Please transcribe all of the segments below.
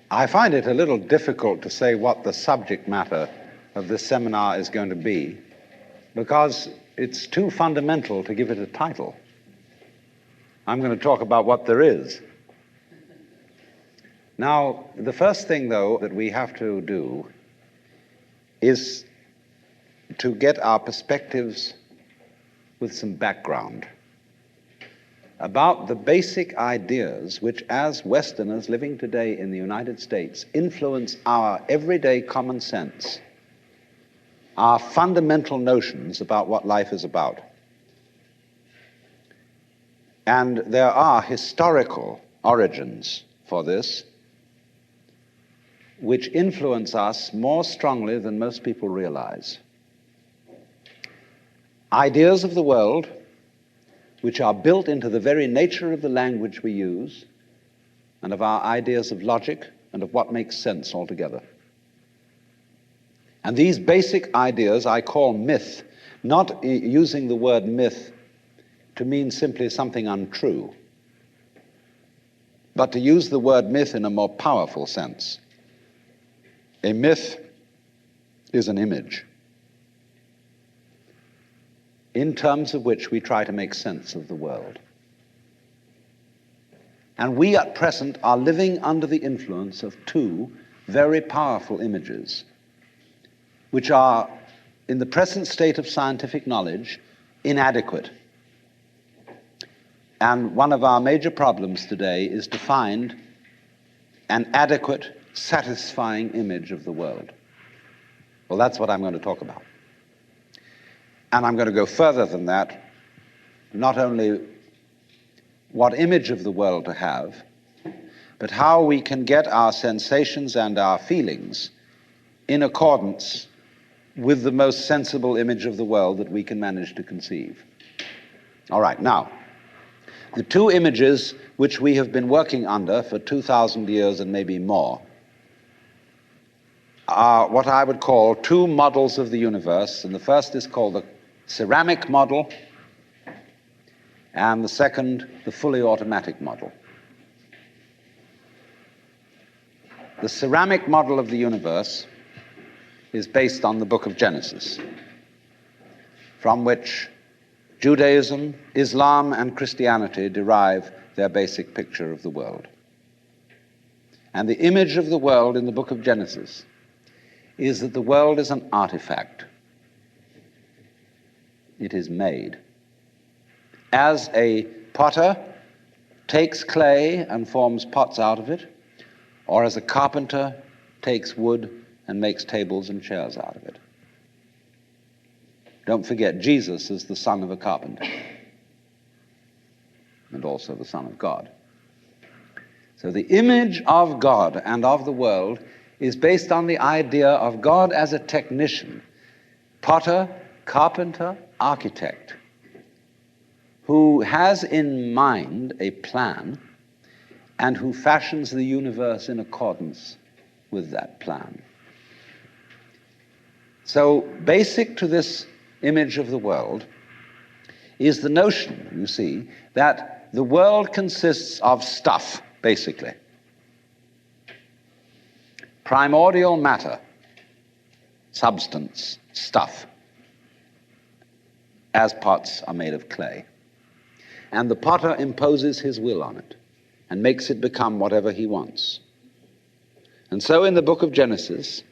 I find it a little difficult to say what the subject matter of this seminar is going to be, because it's too fundamental to give it a title. I'm going to talk about what there is. Now, the first thing, though, that we have to do is to get our perspectives with some background about the basic ideas which, as Westerners living today in the United States, influence our everyday common sense, our fundamental notions about what life is about. And there are historical origins for this which influence us more strongly than most people realize. Ideas of the world which are built into the very nature of the language we use and of our ideas of logic and of what makes sense altogether. And these basic ideas I call myth, not using the word myth to mean simply something untrue, but to use the word myth in a more powerful sense. A myth is an image in terms of which we try to make sense of the world. And we at present are living under the influence of two very powerful images, which are, in the present state of scientific knowledge, inadequate. And one of our major problems today is to find an adequate, satisfying image of the world. Well, that's what I'm going to talk about. And I'm going to go further than that, not only what image of the world to have, but how we can get our sensations and our feelings in accordance with the most sensible image of the world that we can manage to conceive. All right, now, the two images which we have been working under for 2,000 years and maybe more are what I would call two models of the universe, and the first is called the ceramic model, and the second, the fully automatic model. The ceramic model of the universe is based on the book of Genesis, from which Judaism, Islam, and Christianity derive their basic picture of the world. And the image of the world in the book of Genesis is that the world is an artifact. It is made. As a potter takes clay and forms pots out of it, or as a carpenter takes wood and makes tables and chairs out of it. Don't forget, Jesus is the son of a carpenter and also the Son of God. So the image of God and of the world is based on the idea of God as a technician, potter, carpenter, architect, who has in mind a plan and who fashions the universe in accordance with that plan. So basic to this image of the world is the notion, you see, that the world consists of stuff, basically. Primordial matter, substance, stuff, as pots are made of clay. And the potter imposes his will on it and makes it become whatever he wants. And so in the book of Genesis,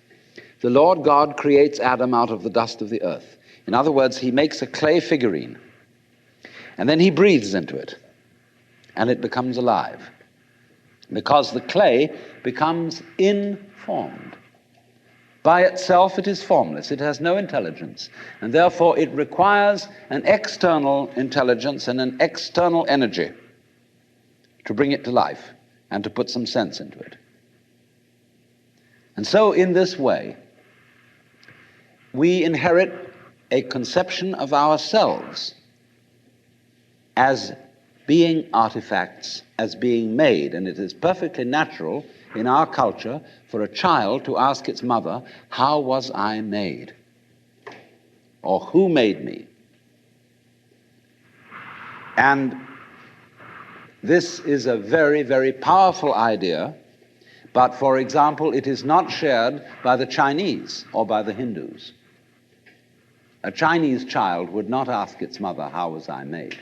the Lord God creates Adam out of the dust of the earth. In other words, he makes a clay figurine, and then he breathes into it, and it becomes alive, because the clay becomes informed. By itself, it is formless. It has no intelligence, and therefore it requires an external intelligence and an external energy to bring it to life and to put some sense into it. And so in this way, we inherit a conception of ourselves as being artifacts, as being made. And it is perfectly natural in our culture for a child to ask its mother, how was I made? Or who made me? And this is a very, very powerful idea, But, for example, it is not shared by the Chinese or by the Hindus. A Chinese child would not ask its mother, "How was I made?"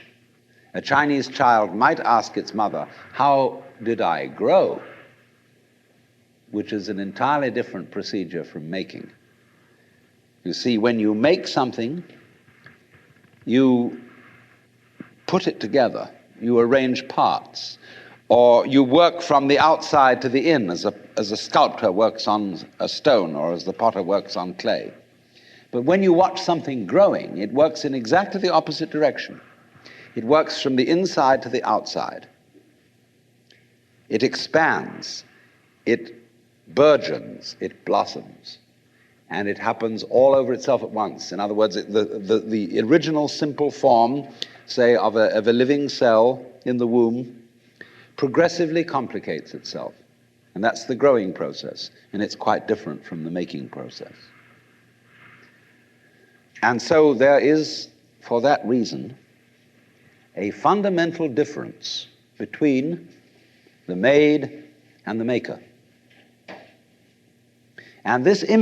A Chinese child might ask its mother, "How did I grow?" Which is an entirely different procedure from making. You see, when you make something, you put it together, you arrange parts, or you work from the outside to the in, as a sculptor works on a stone or as the potter works on clay. But when you watch something growing, it works in exactly the opposite direction. It works from the inside to the outside. It expands, it burgeons, it blossoms, and it happens all over itself at once. In other words, the original simple form, say, of a living cell in the womb, progressively complicates itself. And that's the growing process, and it's quite different from the making process. And so there is, for that reason, a fundamental difference between the made and the maker. And this image